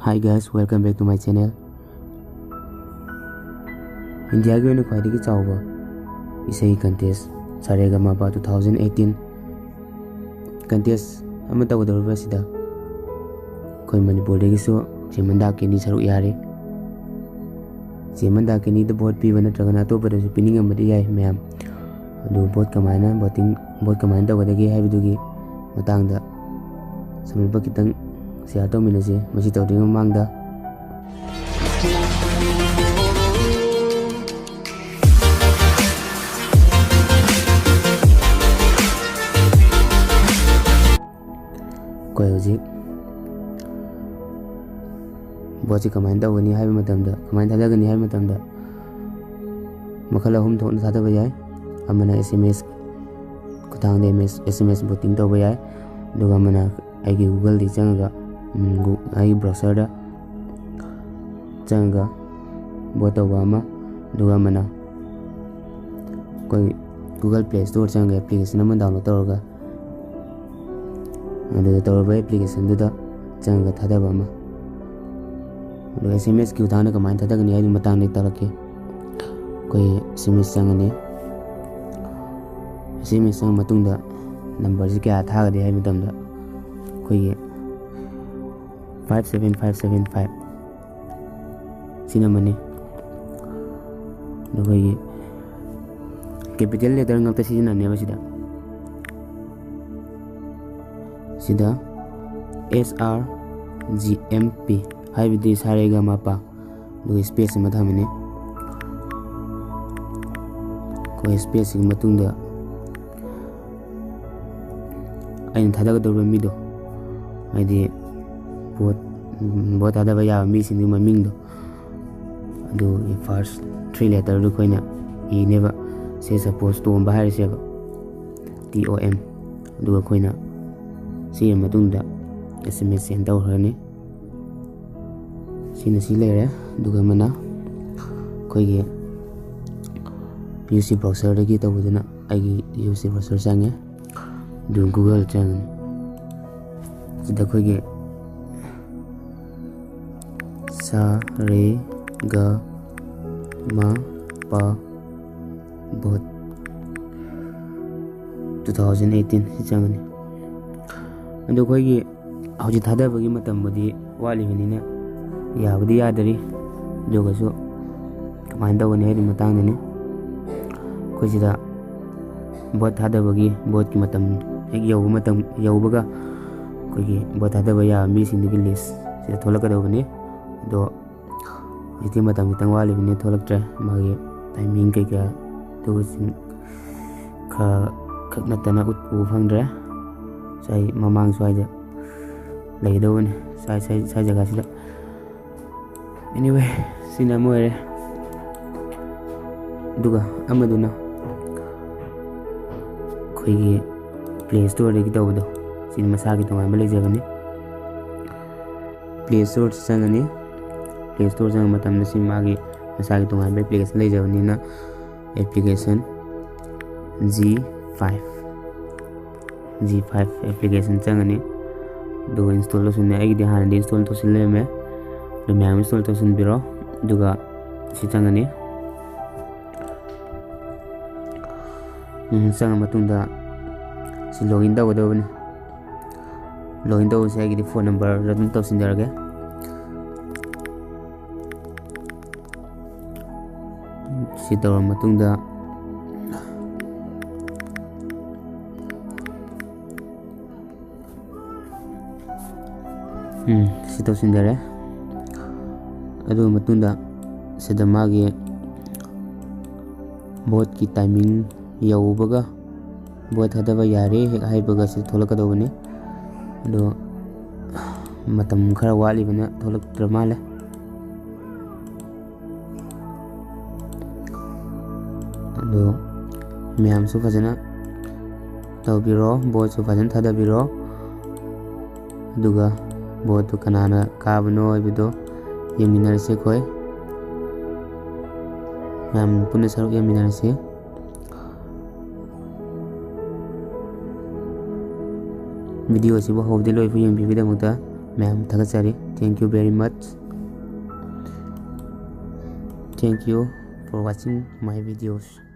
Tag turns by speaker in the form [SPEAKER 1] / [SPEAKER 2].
[SPEAKER 1] Hi guys, welcome back to my channel. India ki oina khwaidagi chawba isai contest Saregama 2018 contest ama tawdorba sida koi Manipur dagi so Mandakini saruk yare. Mandakini the vote piba natragana atopa da pining amadi yai mayam. Adu vote kamaina vote kamaina tawdagi haibidugi matangda samilba kitang share tawminase masi tawdring mamangda koi hojik vote kamaina tawgani haiba matamda kamaina thadagani haiba matamda makhala hum thokna thadaba yai amana SMS kutangda SMS voting tawba yai duga amana aigi Google di changa aigi browser da changa vote tawba ama duga amana koi Google Play Store changa application ama download tawraga adu tawraba application du da changa thadaba ama adu SMS ki utana kamain thadagani ai matang ni tarake koi SMS changani SMS sang matungda number ji kya thagadi hai matamda koi 57575 sinamani no koi capital letter ngakta sijina ne basida sida SRGMP haibidi Saregama do space ma thamani koi space gi matungda ain thadagadorba mido aidi vote adaba ya mi sindi maming do adu first 3 letter du koina e never say suppose to on bahar se TOM adu koina si matungda SMS send tawrani sina si lere duga mana koigi UC browser dagi tawuduna aigi UC browser change du Google chang sida koigi Saregama vote 2018 si changani adu koigi hauji thadabagi matam budi wali benina yabudi yadari duga so kamain tawani hai matang dani koi sida vote thadabagi vote ki matam ek yaubaga koigi vote thadaba ya mi sindigi list sida tholakadawani do iti matam kitang wali bini tholaktre magi timing kai kya to sin khakna tana u phangdre sai mamang swaida leidawani sai jaga sida anyway sina moire duga amaduna koigi Play Store dagi tawdo sin masagi tonga malai jagani Play Store changani Play Store chang matam na sin magi masagi tonga application lai jagani na application G5 application changani do install sunne ai di han install to sin le me do me install to sin biro duga si changani sang matungda si login tawdawani login taw se gi phone number radum taw sindarage si taw matungda si taw sindare adu matunda sida magi vote ki timing yaubaga vote hadaba yare hek haibaga si tholakadawani ado matam khara wali bana tholaktra male ado myam su fajana tawbiro vote su fajan thadabiro duga vote kanana kabano ibido yeminarse koi myam punna saruk yeminarse video si bo hobde loi fu yem bi da muta ꯃꯌꯥꯝ ꯊꯥꯒꯠꯆꯔꯤ. Thank you very much. Thank you for watching my videos.